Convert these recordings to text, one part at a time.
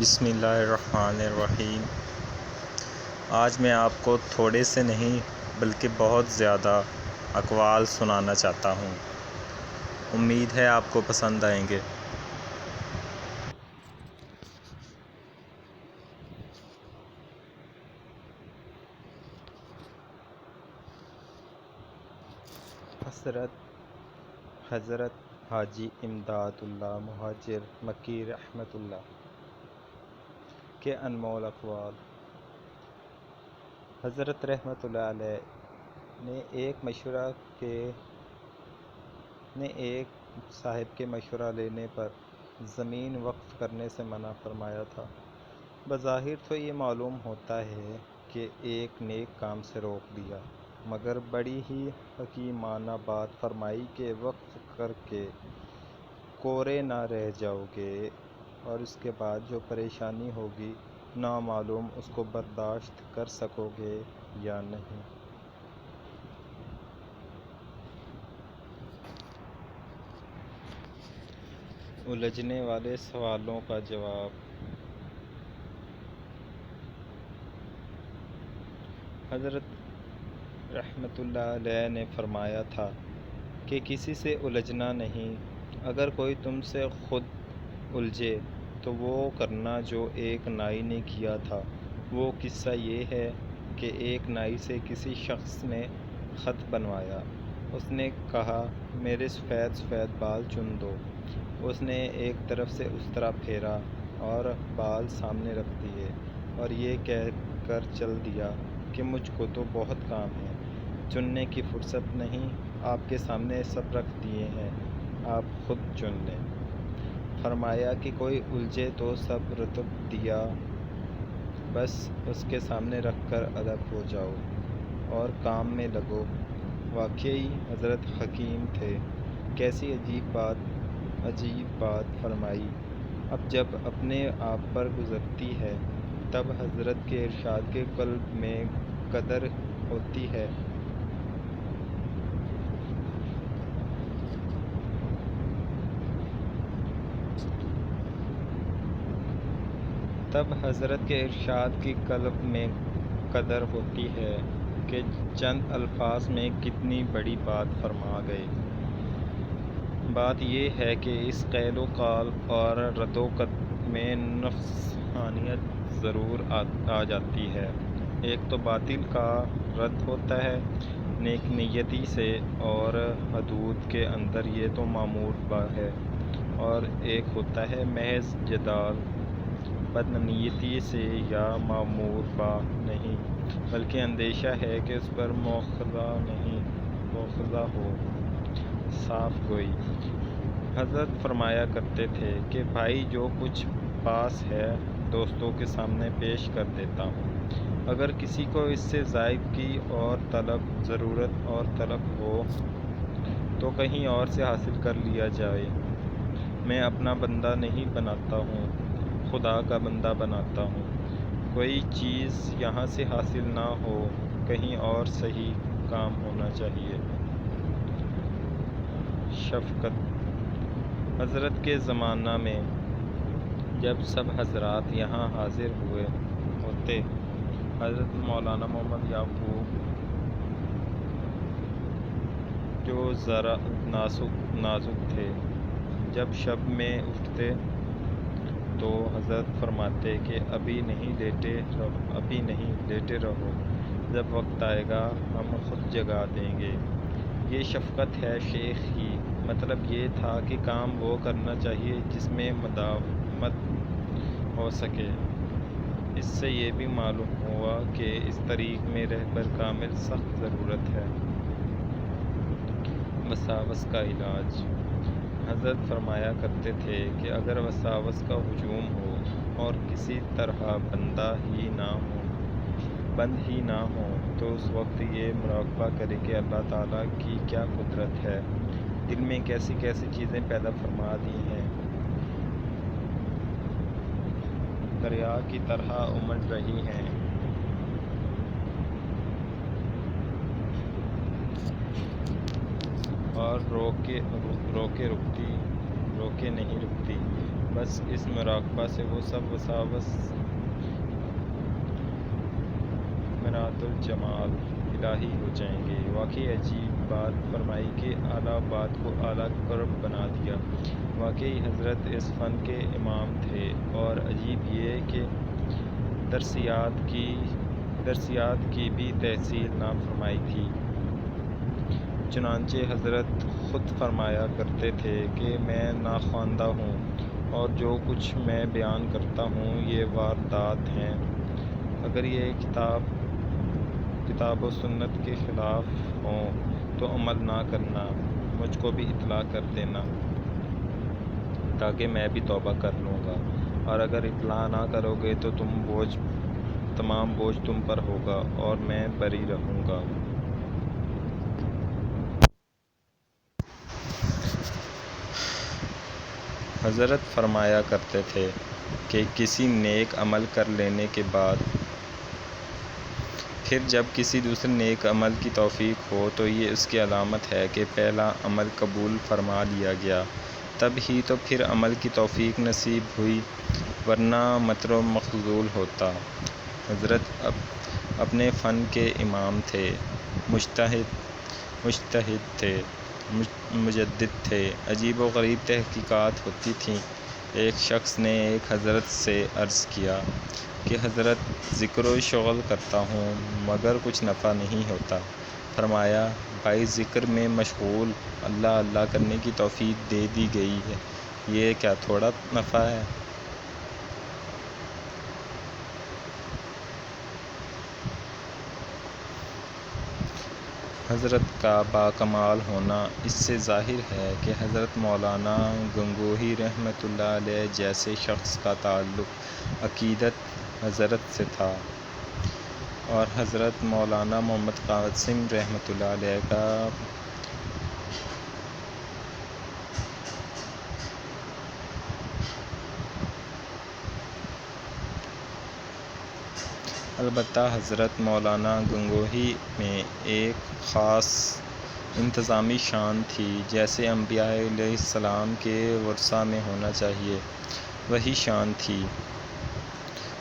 بسم اللہ الرحمن الرحیم۔ آج میں آپ کو تھوڑے سے نہیں بلکہ بہت زیادہ اقوال سنانا چاہتا ہوں۔ امید ہے آپ کو پسند آئیں گے۔ حضرت حاجی امداد اللہ مہاجر مکی رحمۃ اللہ کے انمول اقوال۔ حضرت رحمۃ اللہ علیہ نے ایک صاحب کے مشورہ لینے پر زمین وقف کرنے سے منع فرمایا تھا۔ بظاہر تو یہ معلوم ہوتا ہے کہ ایک نیک کام سے روک دیا، مگر بڑی ہی حکیمانہ بات فرمائی کہ وقف کر کے کورے نہ رہ جاؤ گے، اور اس کے بعد جو پریشانی ہوگی نامعلوم اس کو برداشت کر سکو گے یا نہیں۔ الجھنے والے سوالوں کا جواب۔ حضرت رحمۃ اللہ علیہ نے فرمایا تھا کہ کسی سے الجھنا نہیں۔ اگر کوئی تم سے خود الجھے تو وہ کرنا جو ایک نائی نے کیا تھا۔ وہ قصہ یہ ہے کہ ایک نائی سے کسی شخص نے خط بنوایا۔ اس نے کہا میرے سفید سفید بال چن دو۔ اس نے ایک طرف سے اس طرح پھیرا اور بال سامنے رکھ دیے اور یہ کہہ کر چل دیا کہ مجھ کو تو بہت کام ہے، چننے کی فرصت نہیں، آپ کے سامنے سب رکھ دیے ہیں، آپ خود چن لیں۔ فرمایا کہ کوئی الجھے تو سب رتب دیا بس اس کے سامنے رکھ کر ادب ہو جاؤ اور کام میں لگو۔ واقعی حضرت حکیم تھے۔ کیسی عجیب بات فرمائی۔ اب جب اپنے آپ پر گزرتی ہے تب حضرت کے ارشاد کے قلب میں قدر ہوتی ہے۔ تب حضرت کے ارشاد کی قلب میں قدر ہوتی ہے کہ چند الفاظ میں کتنی بڑی بات فرما گئے۔ بات یہ ہے کہ اس قیل و قال اور رد و قدر میں نفسانیت ضرور آ جاتی ہے۔ ایک تو باطل کا رد ہوتا ہے نیک نیتی سے اور حدود کے اندر، یہ تو معمول ہے، اور ایک ہوتا ہے محض جدال بد نیتی سے یا معمول با نہیں، بلکہ اندیشہ ہے کہ اس پر مواخذہ ہو، صاف گوئی۔ حضرت فرمایا کرتے تھے کہ بھائی جو کچھ پاس ہے دوستوں کے سامنے پیش کر دیتا ہوں، اگر کسی کو اس سے زائد کی اور ضرورت اور طلب ہو تو کہیں اور سے حاصل کر لیا جائے۔ میں اپنا بندہ نہیں بناتا ہوں، خدا کا بندہ بناتا ہوں۔ کوئی چیز یہاں سے حاصل نہ ہو، کہیں اور صحیح کام ہونا چاہیے۔ شفقت۔ حضرت کے زمانہ میں جب سب حضرات یہاں حاضر ہوئے ہوتے، حضرت مولانا محمد یعقوب جو ذرا نازک تھے، جب شب میں اٹھتے تو حضرت فرماتے کہ ابھی نہیں لیٹے رہو، جب وقت آئے گا ہم خود جگا دیں گے۔ یہ شفقت ہے شیخ کی۔ مطلب یہ تھا کہ کام وہ کرنا چاہیے جس میں مداومت ہو سکے۔ اس سے یہ بھی معلوم ہوا کہ اس طریق میں رہبر کامل سخت ضرورت ہے۔ وساوس کا علاج۔ حضرت فرمایا کرتے تھے کہ اگر وساوس کا ہجوم ہو اور کسی طرح بند ہی نہ ہو تو اس وقت یہ مراقبہ کرے کہ اللہ تعالیٰ کی کیا قدرت ہے، دل میں کیسی کیسی چیزیں پیدا فرما دی ہیں، دریا کی طرح امڈ رہی ہیں، اور روکے نہیں رکتی، بس اس مراقبہ سے وہ سب وساوس منات الجمال الہی ہو جائیں گے۔ واقعی عجیب بات فرمائی کہ اعلیٰ بات کو اعلیٰ قرب بنا دیا۔ واقعی حضرت اس فن کے امام تھے، اور عجیب یہ کہ درسیات کی بھی تحصیل نہ فرمائی تھی۔ چنانچہ حضرت خود فرمایا کرتے تھے کہ میں ناخواندہ ہوں، اور جو کچھ میں بیان کرتا ہوں یہ واردات ہیں۔ اگر یہ کتاب و سنت کے خلاف ہوں تو عمل نہ کرنا، مجھ کو بھی اطلاع کر دینا، تاکہ میں بھی توبہ کر لوں گا، اور اگر اطلاع نہ کرو گے تو تمام بوجھ تم پر ہوگا اور میں بری رہوں گا۔ حضرت فرمایا کرتے تھے کہ کسی نیک عمل کر لینے کے بعد پھر جب کسی دوسرے نیک عمل کی توفیق ہو تو یہ اس کی علامت ہے کہ پہلا عمل قبول فرما لیا گیا، تب ہی تو پھر عمل کی توفیق نصیب ہوئی، ورنہ مطر و مخذول ہوتا۔ حضرت اپنے فن کے امام تھے، مجتہد تھے، مجدد تھے۔ عجیب و غریب تحقیقات ہوتی تھیں۔ ایک شخص نے ایک حضرت سے عرض کیا کہ حضرت ذکر و شغل کرتا ہوں مگر کچھ نفع نہیں ہوتا۔ فرمایا بھائی ذکر میں مشغول اللہ اللہ کرنے کی توفیق دے دی گئی ہے، یہ کیا تھوڑا نفع ہے؟ حضرت کا باکمال ہونا اس سے ظاہر ہے کہ حضرت مولانا گنگوہی رحمۃ اللہ علیہ جیسے شخص کا تعلق عقیدت حضرت سے تھا، اور حضرت مولانا محمد قاسم رحمۃ اللہ علیہ کا البتہ حضرت مولانا گنگوہی میں ایک خاص انتظامی شان تھی، جیسے انبیاء علیہ السلام کے ورثاء میں ہونا چاہیے، وہی شان تھی۔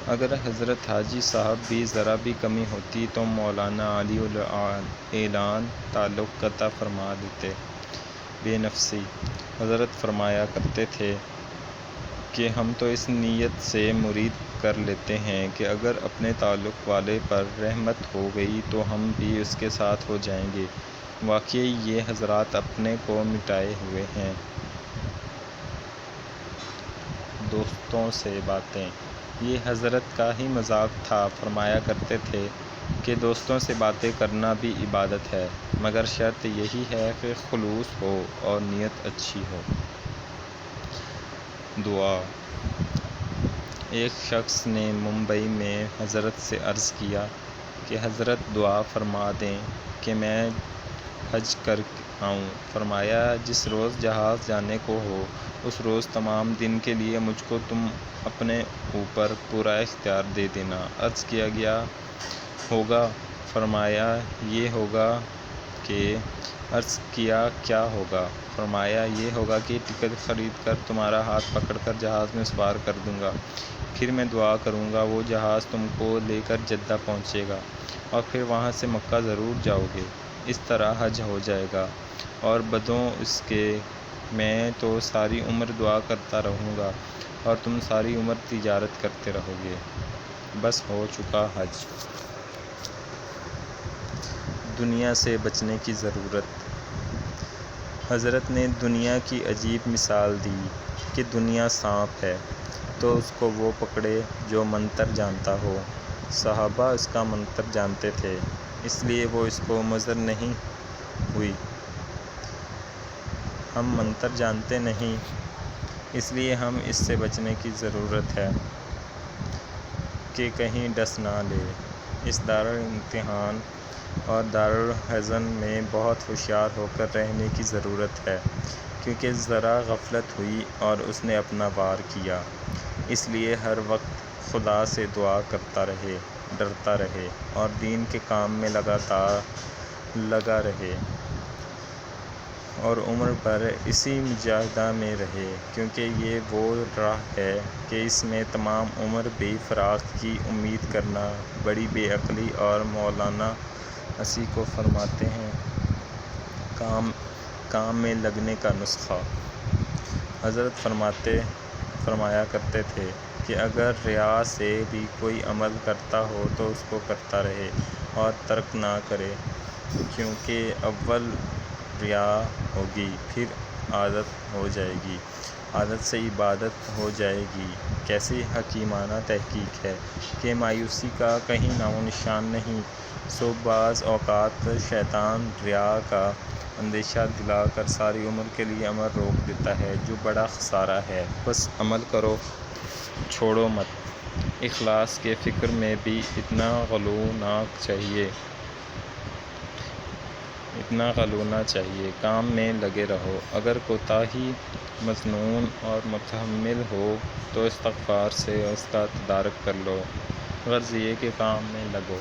اگر حضرت حاجی صاحب بھی ذرا بھی کمی ہوتی تو مولانا علی الاعلان تعلق قطع فرما دیتے۔ بے نفسی حضرت فرمایا کرتے تھے کہ ہم تو اس نیت سے مرید کر لیتے ہیں کہ اگر اپنے تعلق والے پر رحمت ہو گئی تو ہم بھی اس کے ساتھ ہو جائیں گے۔ واقعی یہ حضرات اپنے کو مٹائے ہوئے ہیں۔ دوستوں سے باتیں یہ حضرت کا ہی مذاق تھا۔ فرمایا کرتے تھے کہ دوستوں سے باتیں کرنا بھی عبادت ہے، مگر شرط یہی ہے کہ خلوص ہو اور نیت اچھی ہو۔ دعا ایک شخص نے ممبئی میں حضرت سے عرض کیا کہ حضرت دعا فرما دیں کہ میں حج کر آؤں۔ فرمایا جس روز جہاز جانے کو ہو اس روز تمام دن کے لیے مجھ کو تم اپنے اوپر پورا اختیار دے دینا۔ عرض کیا گیا ہوگا؟ فرمایا یہ ہوگا کہ عرض کیا کیا ہوگا؟ فرمایا یہ ہوگا کہ ٹکٹ خرید کر تمہارا ہاتھ پکڑ کر جہاز میں سوار کر دوں گا، پھر میں دعا کروں گا، وہ جہاز تم کو لے کر جدہ پہنچے گا، اور پھر وہاں سے مکہ ضرور جاؤ گے۔ اس طرح حج ہو جائے گا، اور بدوں اس کے میں تو ساری عمر دعا کرتا رہوں گا اور تم ساری عمر تجارت کرتے رہو گے۔ بس ہو چکا حج۔ دنیا سے بچنے کی ضرورت حضرت نے دنیا کی عجیب مثال دی کہ دنیا سانپ ہے تو اس کو وہ پکڑے جو منتر جانتا ہو۔ صحابہ اس کا منتر جانتے تھے، اس لیے وہ اس کو مضر نہیں ہوئی۔ ہم منتر جانتے نہیں، اس لیے ہم اس سے بچنے کی ضرورت ہے کہ کہیں ڈس نہ لے۔ اس دارالامتحان اور دارالحزن میں بہت ہوشیار ہو کر رہنے کی ضرورت ہے، کیونکہ ذرا غفلت ہوئی اور اس نے اپنا وار کیا۔ اس لیے ہر وقت خدا سے دعا کرتا رہے، ڈرتا رہے اور دین کے کام میں لگا رہے۔ اور عمر بھر اسی مجاہدہ میں رہے، کیونکہ یہ وہ راہ ہے کہ اس میں تمام عمر بھی فراغ کی امید کرنا بڑی بے عقلی۔ اور مولانا اسی کو فرماتے ہیں کام میں لگنے کا نسخہ۔ حضرت فرمایا کرتے تھے کہ اگر ریا سے بھی کوئی عمل کرتا ہو تو اس کو کرتا رہے اور ترک نہ کرے، کیونکہ اول ریا ہوگی، پھر عادت ہو جائے گی، عادت سے عبادت ہو جائے گی۔ کیسی حکیمانہ تحقیق ہے کہ مایوسی کا کہیں نام و نشان نہیں، سو بعض اوقات شیطان ریا کا اندیشہ دلا کر ساری عمر کے لیے عمل روک دیتا ہے، جو بڑا خسارہ ہے۔ بس عمل کرو، چھوڑو مت۔ اخلاص کے فکر میں بھی اتنا غلو نہ چاہیے، کام میں لگے رہو۔ اگر کوتاہی مظنون اور متحمل ہو تو استغفار سے اس کا تدارک کر لو، غرض یہ کہ کام میں لگو۔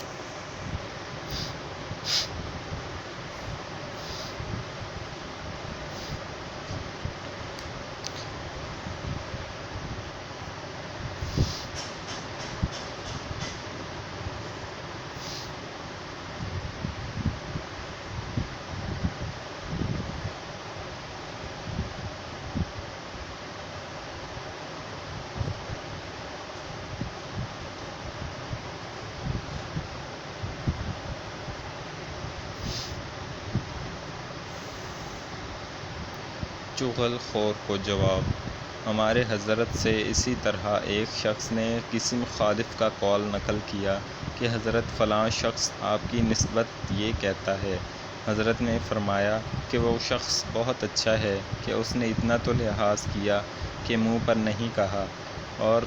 چغل خور کو جواب۔ ہمارے حضرت سے اسی طرح ایک شخص نے کسی مخالف کا قول نقل کیا کہ حضرت فلاں شخص آپ کی نسبت یہ کہتا ہے۔ حضرت نے فرمایا کہ وہ شخص بہت اچھا ہے کہ اس نے اتنا تو لحاظ کیا کہ منہ پر نہیں کہا، اور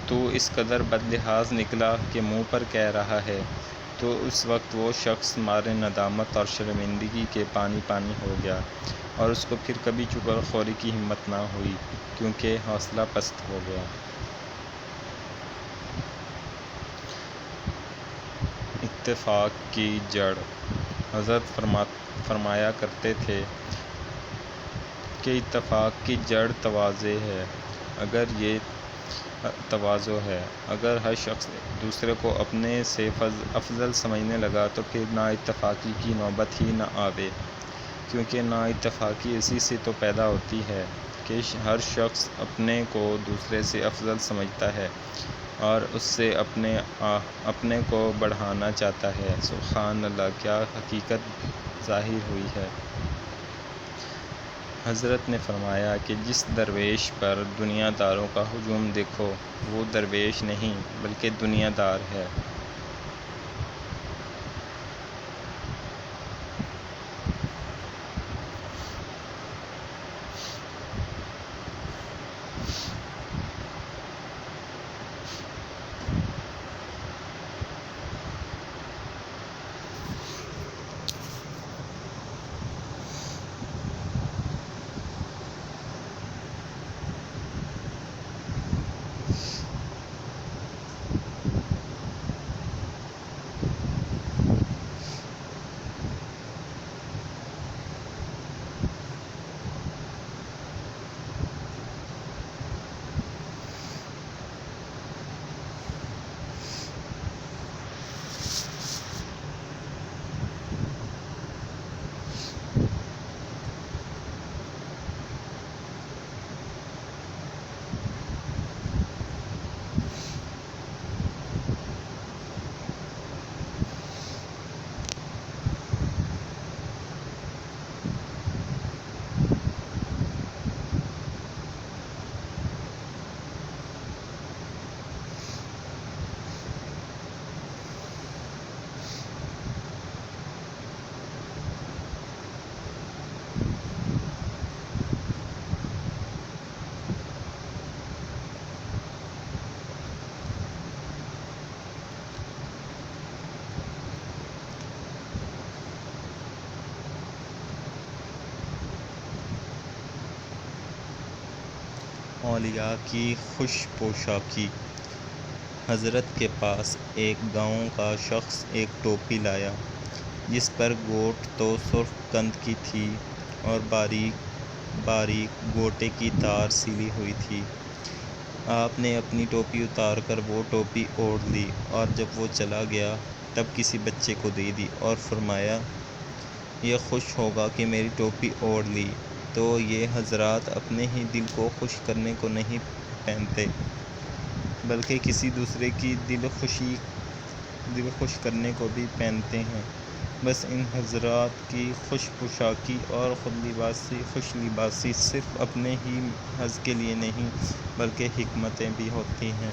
تو اس قدر بد لحاظ نکلا کہ منہ پر کہہ رہا ہے۔ تو اس وقت وہ شخص مارے ندامت اور شرمندگی کے پانی پانی ہو گیا، اور اس کو پھر کبھی چغل خوری کی ہمت نہ ہوئی، کیونکہ حوصلہ پست ہو گیا۔ اتفاق کی جڑ۔ حضرت فرمایا کرتے تھے کہ اتفاق کی جڑ تواضع ہے۔ اگر ہر شخص دوسرے کو اپنے سے افضل سمجھنے لگا تو پھر نا اتفاقی کی نوبت ہی نہ آوے، کیونکہ نا اتفاقی اسی سے تو پیدا ہوتی ہے کہ ہر شخص اپنے کو دوسرے سے افضل سمجھتا ہے اور اس سے اپنے کو بڑھانا چاہتا ہے۔ سبحان اللہ، کیا حقیقت ظاہر ہوئی ہے۔ حضرت نے فرمایا کہ جس درویش پر دنیا داروں کا ہجوم دیکھو، وہ درویش نہیں بلکہ دنیا دار ہے۔ اولیاء کی خوش پوشاکی۔ حضرت کے پاس ایک گاؤں کا شخص ایک ٹوپی لایا جس پر گوٹ تو سرخ قند کی تھی اور باریک باریک گوٹے کی تار سلی ہوئی تھی۔ آپ نے اپنی ٹوپی اتار کر وہ ٹوپی اوڑھ لی اور جب وہ چلا گیا تب کسی بچے کو دے دی اور فرمایا، یہ خوش ہوگا کہ میری ٹوپی اوڑھ لی۔ تو یہ حضرات اپنے ہی دل کو خوش کرنے کو نہیں پہنتے بلکہ کسی دوسرے کی دل خوش کرنے کو بھی پہنتے ہیں۔ بس ان حضرات کی خوش پوشاکی اور خوش لباسی صرف اپنے ہی حظ کے لیے نہیں بلکہ حکمتیں بھی ہوتی ہیں۔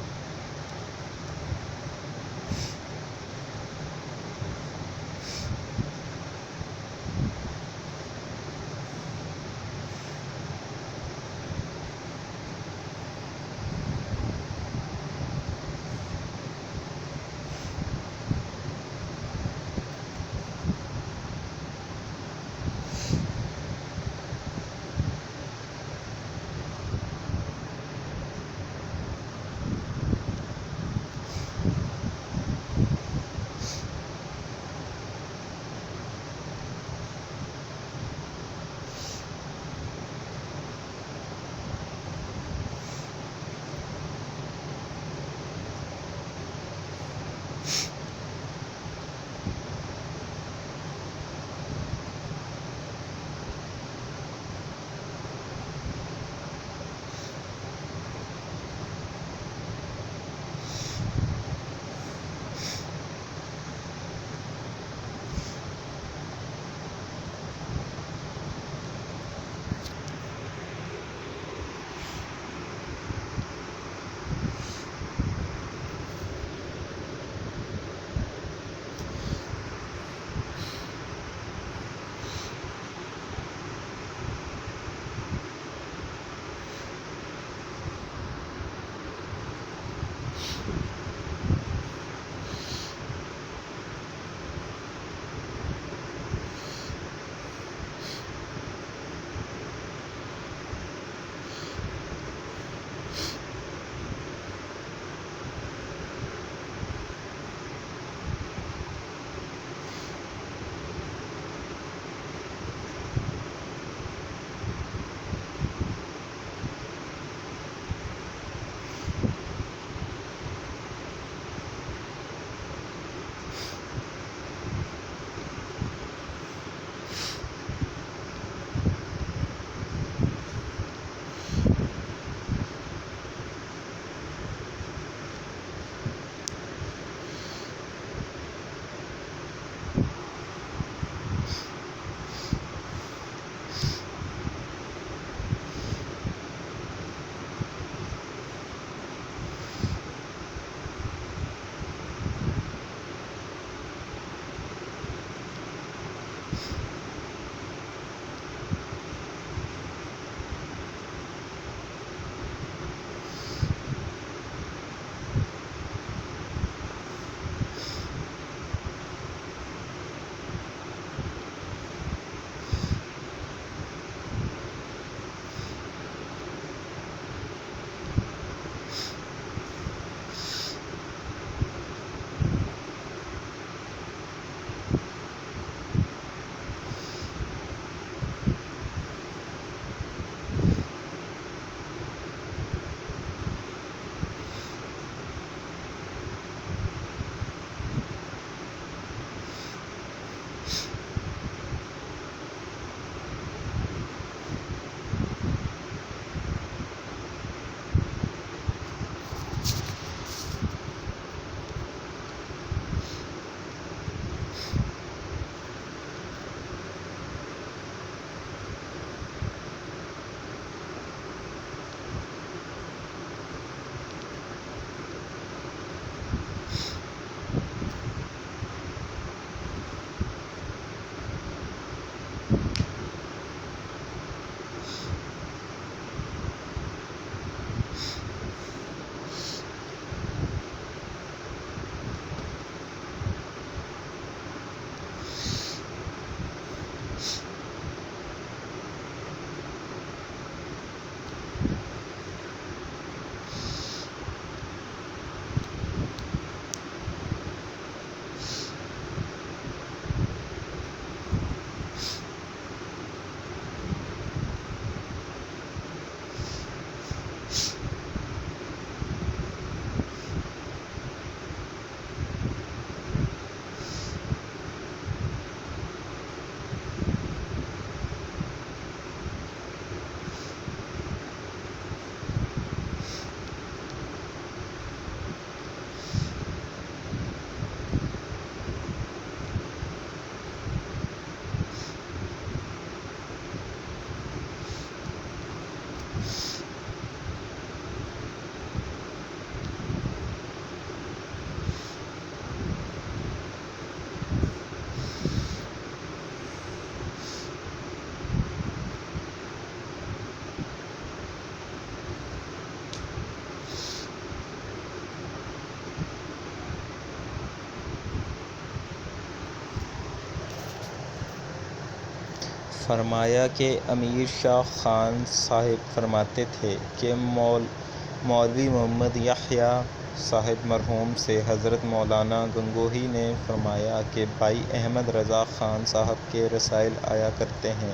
فرمایا کہ امیر شاہ خان صاحب فرماتے تھے کہ مولوی محمد یحییٰ صاحب مرحوم سے حضرت مولانا گنگوہی نے فرمایا کہ بھائی احمد رضا خان صاحب کے رسائل آیا کرتے ہیں،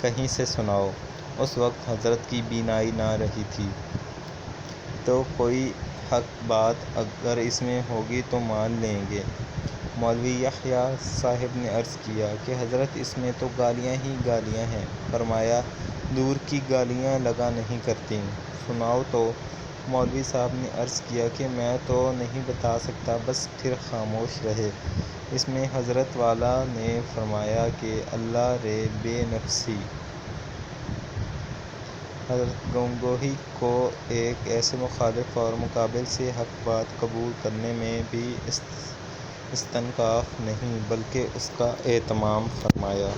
کہیں سے سناؤ۔ اس وقت حضرت کی بینائی نہ رہی تھی، تو کوئی حق بات اگر اس میں ہوگی تو مان لیں گے۔ مولوی یحییٰ صاحب نے عرض کیا کہ حضرت اس میں تو گالیاں ہی گالیاں ہیں۔ فرمایا دور کی گالیاں لگا نہیں کرتیں، سناؤ تو۔ مولوی صاحب نے عرض کیا کہ میں تو نہیں بتا سکتا، بس پھر خاموش رہے۔ اس میں حضرت والا نے فرمایا کہ اللہ رے بے نفسی۔ حضرت گنگوہی کو ایک ایسے مخالف اور مقابل سے حق بات قبول کرنے میں بھی استنکاف نہیں بلکہ اس کا اہتمام فرمایا۔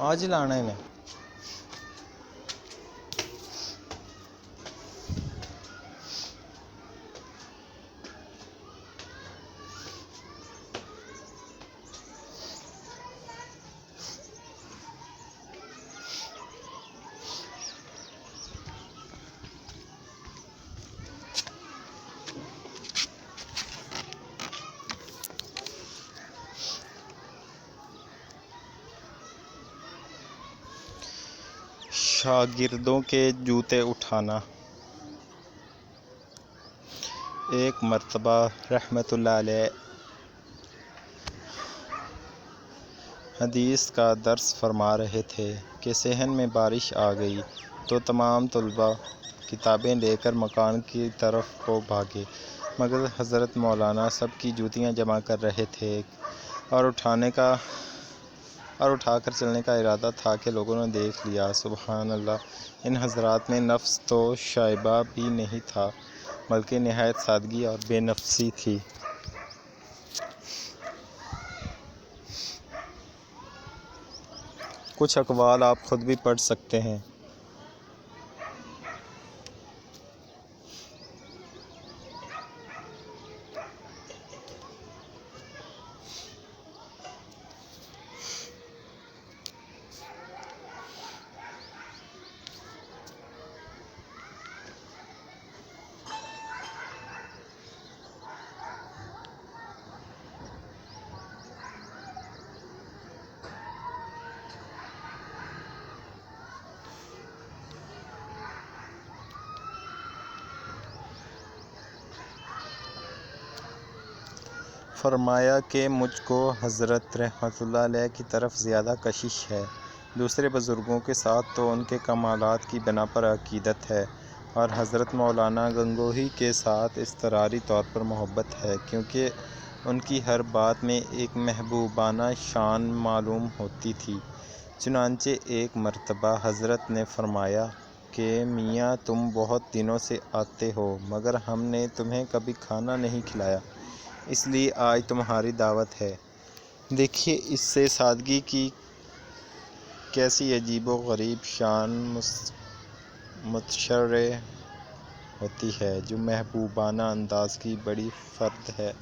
آج لانا ہے انہیں۔ شاگردوں کے جوتے اٹھانا۔ ایک مرتبہ رحمۃ اللہ علیہ حدیث کا درس فرما رہے تھے کہ صحن میں بارش آ گئی تو تمام طلباء کتابیں لے کر مکان کی طرف کو بھاگے، مگر حضرت مولانا سب کی جوتیاں جمع کر رہے تھے اور اٹھا کر چلنے کا ارادہ تھا کہ لوگوں نے دیکھ لیا۔ سبحان اللہ، ان حضرات میں نفس تو شائبہ بھی نہیں تھا۔ بلکہ نہایت سادگی اور بے نفسی تھی۔ کچھ اقوال آپ خود بھی پڑھ سکتے ہیں۔ فرمایا کہ مجھ کو حضرت رحمۃ اللہ علیہ کی طرف زیادہ کشش ہے۔ دوسرے بزرگوں کے ساتھ تو ان کے کمالات کی بنا پر عقیدت ہے، اور حضرت مولانا گنگوہی کے ساتھ اضطراری طور پر محبت ہے، کیونکہ ان کی ہر بات میں ایک محبوبانہ شان معلوم ہوتی تھی۔ چنانچہ ایک مرتبہ حضرت نے فرمایا کہ میاں تم بہت دنوں سے آتے ہو مگر ہم نے تمہیں کبھی کھانا نہیں کھلایا، اس لیے آج تمہاری دعوت ہے۔ دیکھیے اس سے سادگی کی کیسی عجیب و غریب شان متشرع ہوتی ہے، جو محبوبانہ انداز کی بڑی فرد ہے۔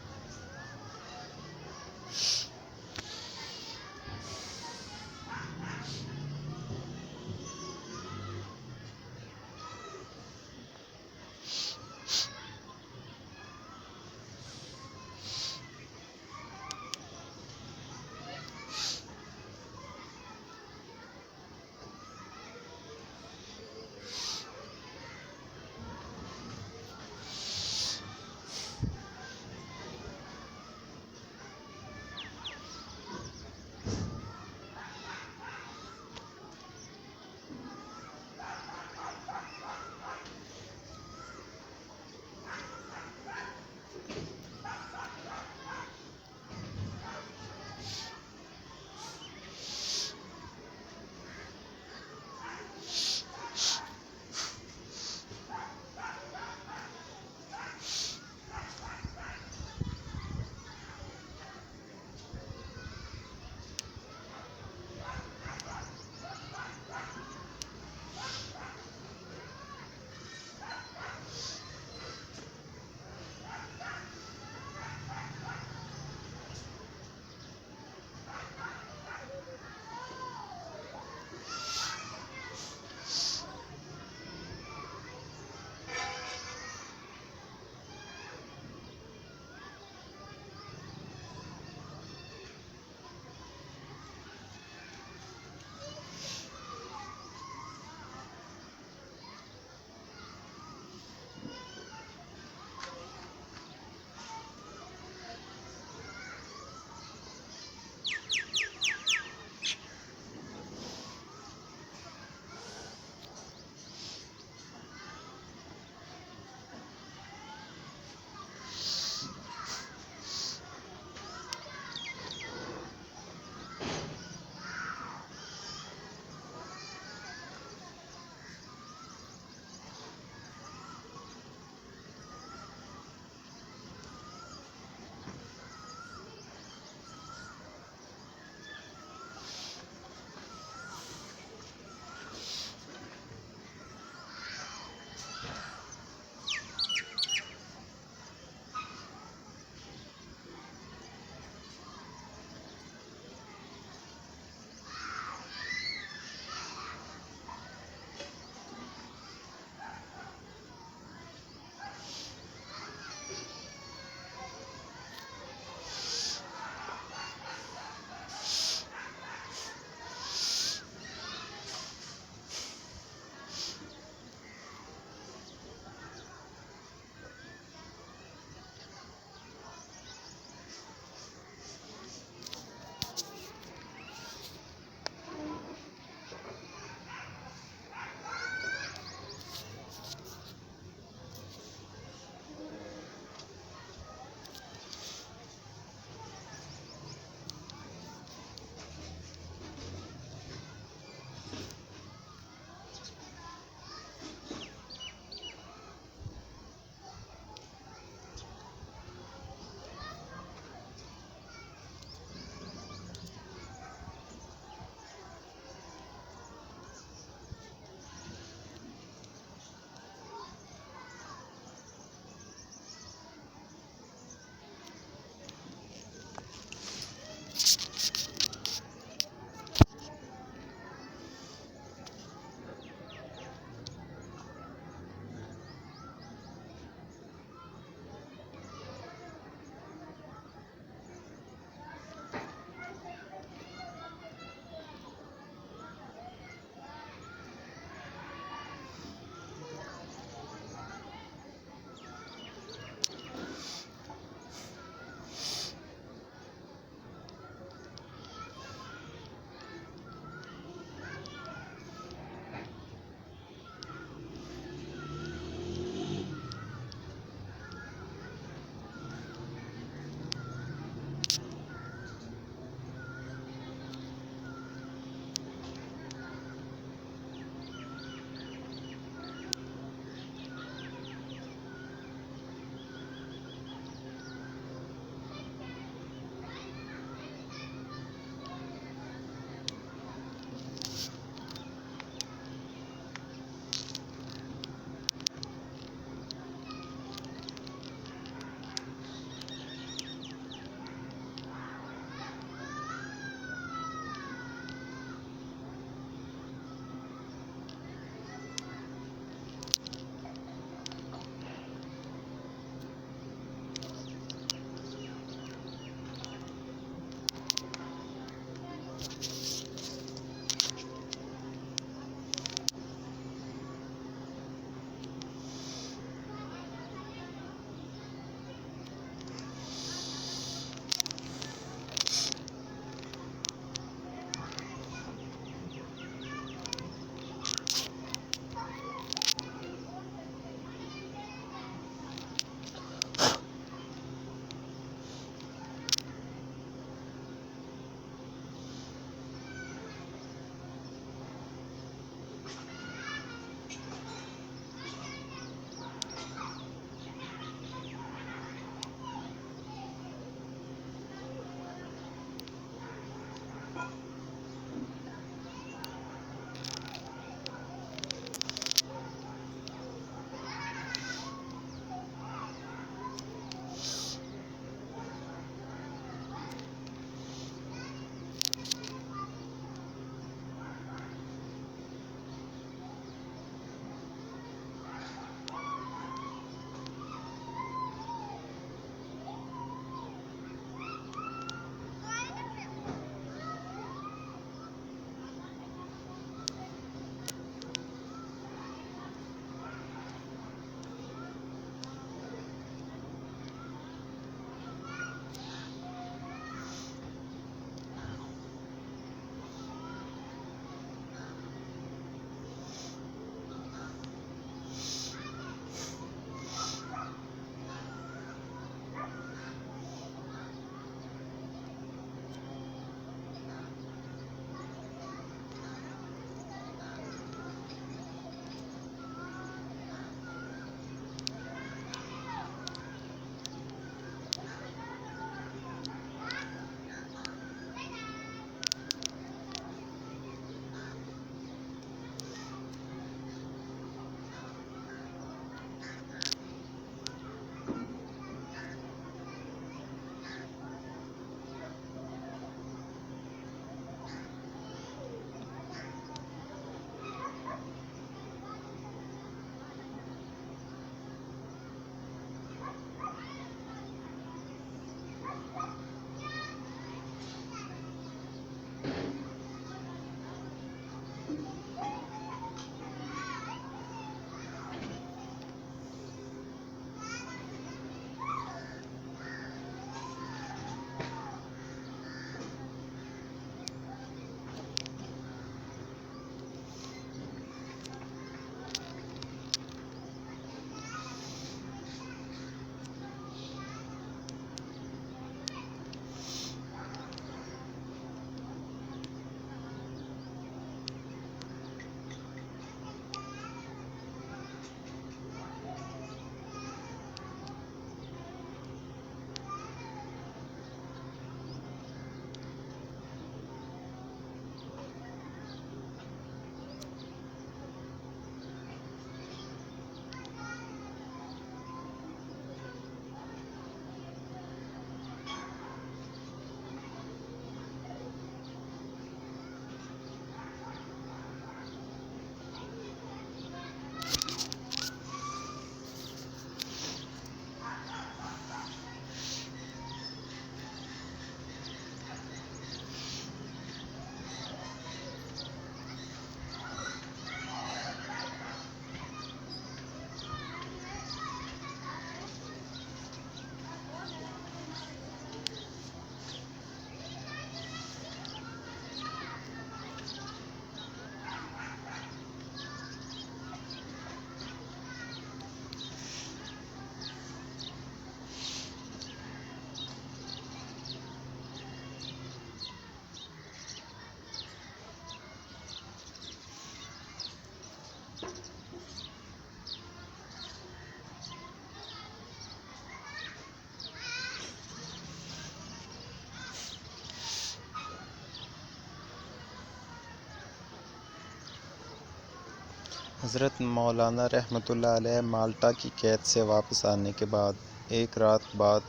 حضرت مولانا رحمۃ اللہ علیہ مالٹا کی قید سے واپس آنے کے بعد ایک رات بعد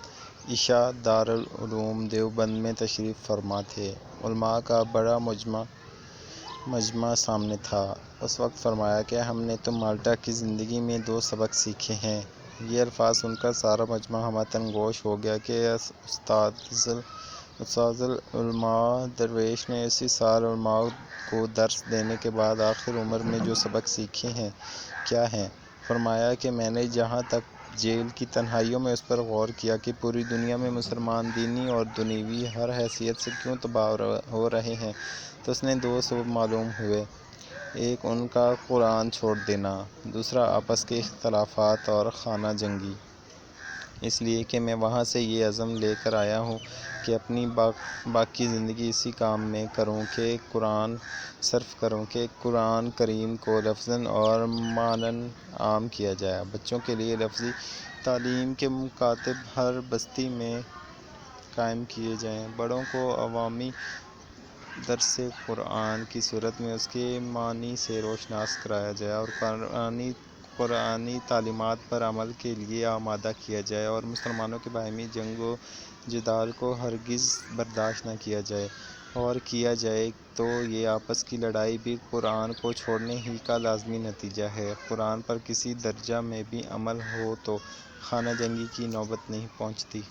عشاء دارالعلوم دیوبند میں تشریف فرما تھے۔ علماء کا بڑا مجمع سامنے تھا۔ اس وقت فرمایا کہ ہم نے تو مالٹا کی زندگی میں 2 سبق سیکھے ہیں۔ یہ الفاظ سن کر سارا مجمع ہمتاً گوش ہو گیا کہ استاذ العلماء درویش نے اسی سال علماء کو درس دینے کے بعد آخر عمر میں جو سبق سیکھے ہیں کیا ہیں؟ فرمایا کہ میں نے جہاں تک جیل کی تنہائیوں میں اس پر غور کیا کہ پوری دنیا میں مسلمان دینی اور دنیوی ہر حیثیت سے کیوں تباہ ہو رہے ہیں، تو اس نے 2 سبب معلوم ہوئے۔ ایک ان کا قرآن چھوڑ دینا، دوسرا آپس کے اختلافات اور خانہ جنگی۔ اس لیے کہ میں وہاں سے یہ عزم لے کر آیا ہوں کہ اپنی باقی زندگی اسی کام میں کروں کہ قرآن کریم کو لفظاً اور معناً عام کیا جائے۔ بچوں کے لیے لفظی تعلیم کے مکاتب ہر بستی میں قائم کیے جائیں، بڑوں کو عوامی درس قرآن کی صورت میں اس کے معنی سے روشناس کرایا جائے اور قرآنی تعلیمات پر عمل کے لیے آمادہ کیا جائے، اور مسلمانوں کے باہمی جنگ و جدال کو ہرگز برداشت نہ کیا جائے، اور کیا جائے تو یہ آپس کی لڑائی بھی قرآن کو چھوڑنے ہی کا لازمی نتیجہ ہے۔ قرآن پر کسی درجہ میں بھی عمل ہو تو خانہ جنگی کی نوبت نہیں پہنچتی۔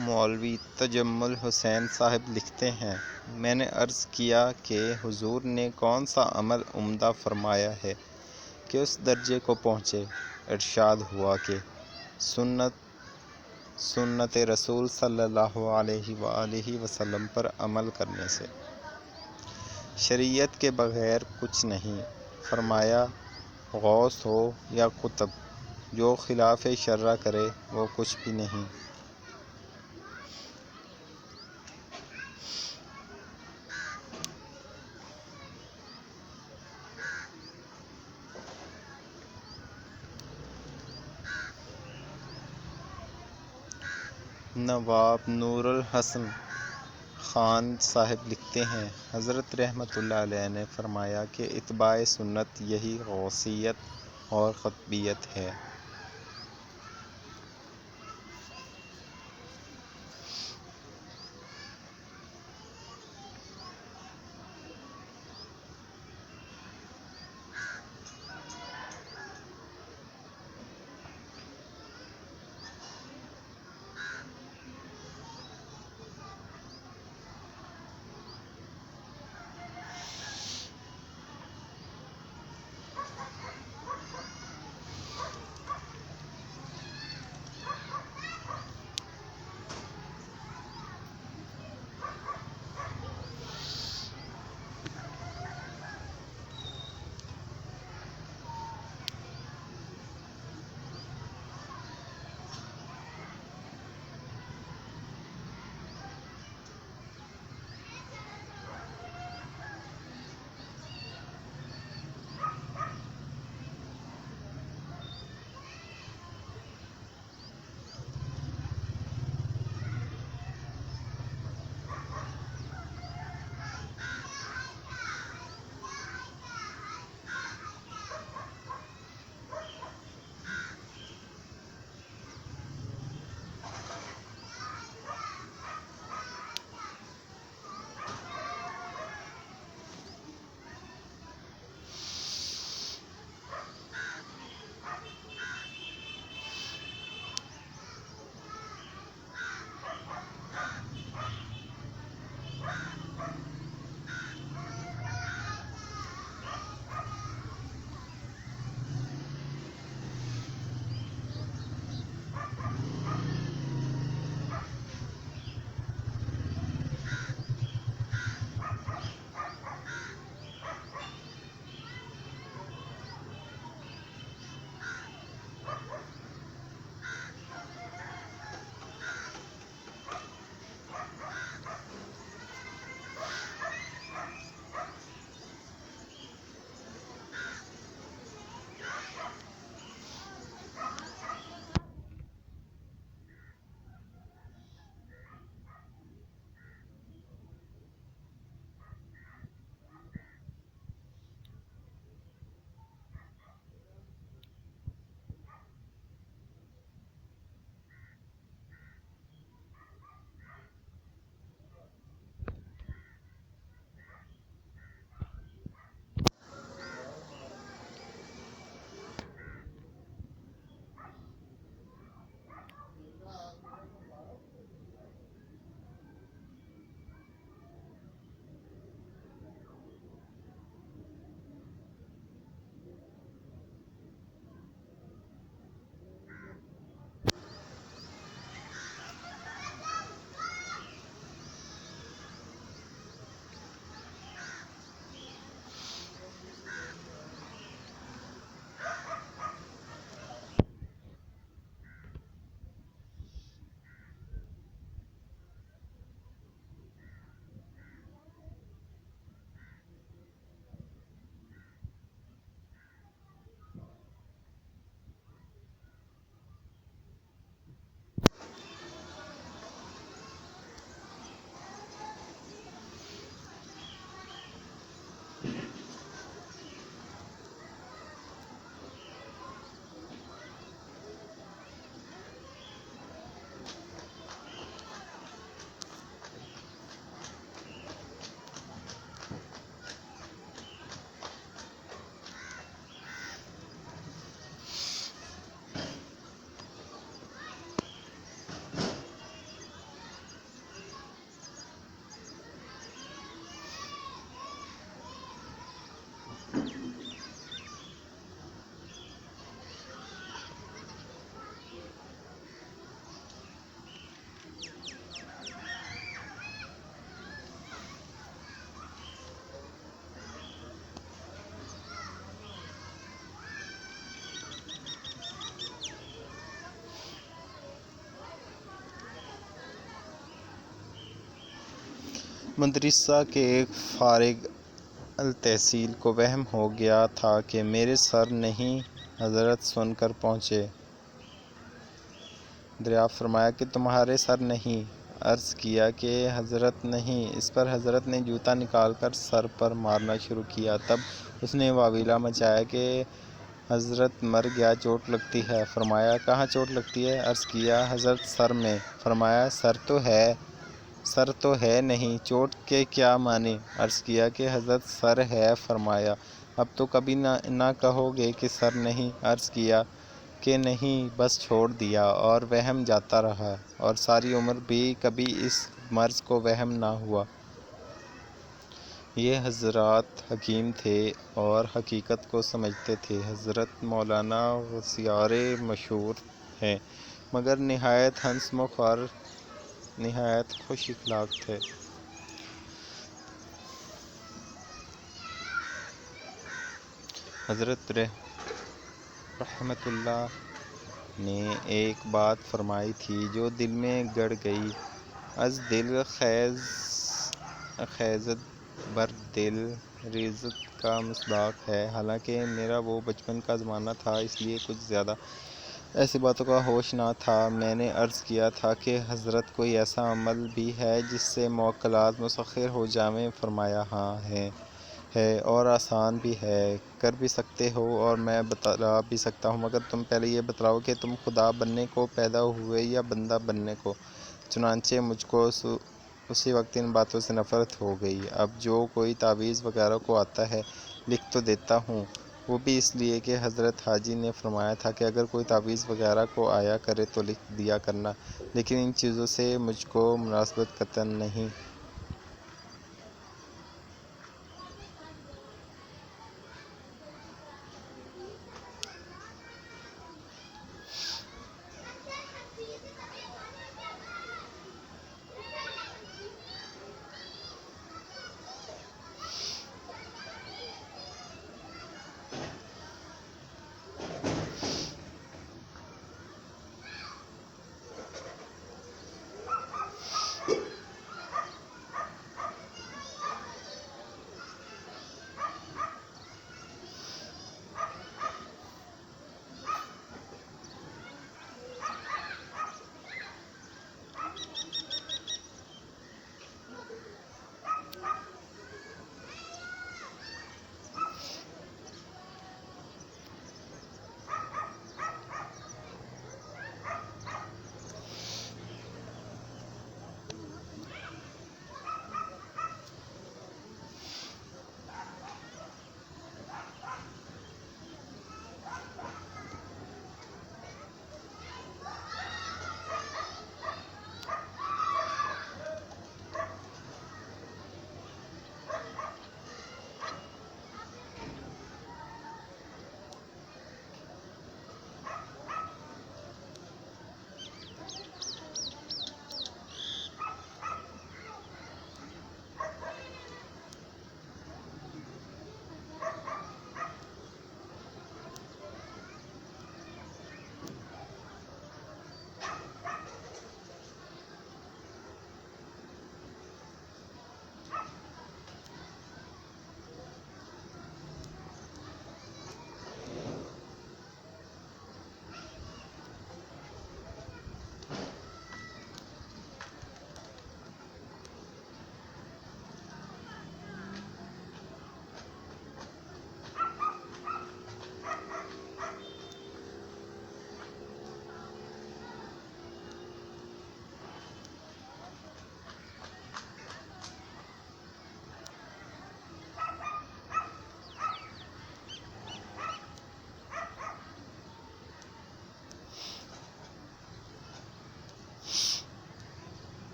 مولوی تجمل حسین صاحب لکھتے ہیں، میں نے عرض کیا کہ حضور نے کون سا عمل عمدہ فرمایا ہے کہ اس درجے کو پہنچے؟ ارشاد ہوا کہ سنت رسول صلی اللہ علیہ وآلہ وسلم پر عمل کرنے سے شریعت کے بغیر کچھ نہیں۔ فرمایا غوث ہو یا قطب، جو خلاف شرع کرے وہ کچھ بھی نہیں۔ نواب نور الحسن خان صاحب لکھتے ہیں، حضرت رحمۃ اللہ علیہ نے فرمایا کہ اتباع سنت یہی غوثیت اور قطبیت ہے۔ مدرسہ کے ایک فارغ التحصیل کو وہم ہو گیا تھا کہ میرے سر نہیں حضرت سن کر پہنچے۔ دریافت فرمایا کہ تمہارے سر نہیں؟ عرض کیا کہ حضرت نہیں۔ اس پر حضرت نے جوتا نکال کر سر پر مارنا شروع کیا۔ تب اس نے واویلا مچایا کہ حضرت مر گیا، چوٹ لگتی ہے۔ فرمایا کہاں چوٹ لگتی ہے؟ عرض کیا حضرت سر میں۔ فرمایا سر تو ہے نہیں، چوٹ کے کیا معنی؟ عرض کیا کہ حضرت سر ہے۔ فرمایا اب تو کبھی نہ کہو گے کہ سر نہیں؟ عرض کیا کہ نہیں، بس چھوڑ دیا اور وہم جاتا رہا، اور ساری عمر بھی کبھی اس مرض کو وہم نہ ہوا۔ یہ حضرات حکیم تھے اور حقیقت کو سمجھتے تھے۔ حضرت مولانا غوثیار مشہور ہیں، مگر نہایت ہنس مکھ اور نہایت خوش اخلاق تھے۔ حضرت رحمت اللہ نے ایک بات فرمائی تھی جو دل میں گڑ گئی۔ از دل خیزد بر دل ریزد کا مصداق ہے۔ حالانکہ میرا وہ بچپن کا زمانہ تھا، اس لیے کچھ زیادہ ایسی باتوں کا ہوش نہ تھا۔ میں نے عرض کیا تھا کہ حضرت کوئی ایسا عمل بھی ہے جس سے موکلات مسخر ہو جائیں؟ فرمایا ہاں ہے اور آسان بھی ہے، کر بھی سکتے ہو اور میں بتلا بھی سکتا ہوں، مگر تم پہلے یہ بتلاؤ کہ تم خدا بننے کو پیدا ہوئے یا بندہ بننے کو؟ چنانچہ مجھ کو اسی وقت ان باتوں سے نفرت ہو گئی۔ اب جو کوئی تعویذ وغیرہ کو آتا ہے لکھ تو دیتا ہوں، وہ بھی اس لیے کہ حضرت حاجی نے فرمایا تھا کہ اگر کوئی تعویذ وغیرہ کو آیا کرے تو لکھ دیا کرنا، لیکن ان چیزوں سے مجھ کو مناسبت قطعاً نہیں۔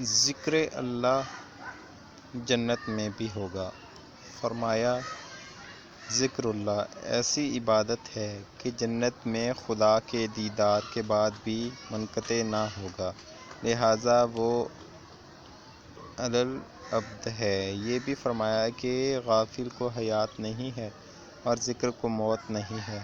ذکر اللہ جنت میں بھی ہوگا۔ فرمایا ذکر اللہ ایسی عبادت ہے کہ جنت میں خدا کے دیدار کے بعد بھی منقطع نہ ہوگا، لہٰذا وہ علی الابد ہے۔ یہ بھی فرمایا کہ غافل کو حیات نہیں ہے اور ذکر کو موت نہیں ہے۔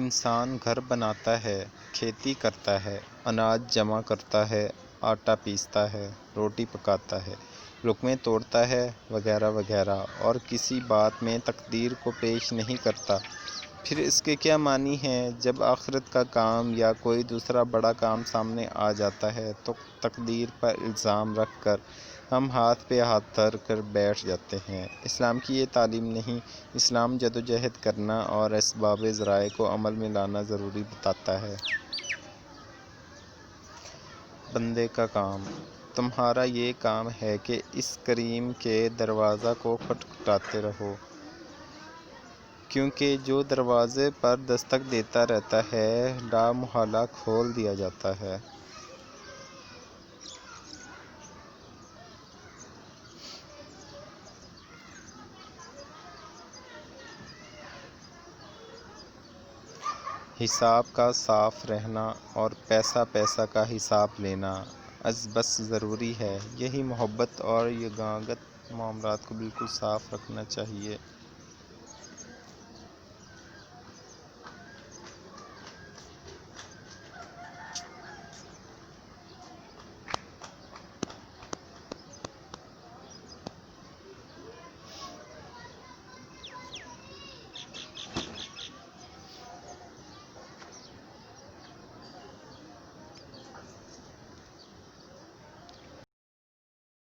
انسان گھر بناتا ہے، کھیتی کرتا ہے، اناج جمع کرتا ہے، آٹا پیستا ہے، روٹی پکاتا ہے، لقمے توڑتا ہے، وغیرہ وغیرہ، اور کسی بات میں تقدیر کو پیش نہیں کرتا، پھر اس کے کیا معنی ہیں؟ جب آخرت کا کام یا کوئی دوسرا بڑا کام سامنے آ جاتا ہے تو تقدیر پر الزام رکھ کر ہم ہاتھ پہ ہاتھ دھر کر بیٹھ جاتے ہیں۔ اسلام کی یہ تعلیم نہیں۔ اسلام جدوجہد کرنا اور اسباب ذرائع کو عمل میں لانا ضروری بتاتا ہے۔ بندے کا کام۔ تمہارا یہ کام ہے کہ اس کریم کے دروازہ کو کھٹکھٹاتے رہو، کیونکہ جو دروازے پر دستک دیتا رہتا ہے لا محالہ کھول دیا جاتا ہے۔ حساب کا صاف رہنا اور پیسہ پیسہ کا حساب لینا از بس ضروری ہے۔ یہی محبت اور یگانگت معاملات کو بالکل صاف رکھنا چاہیے۔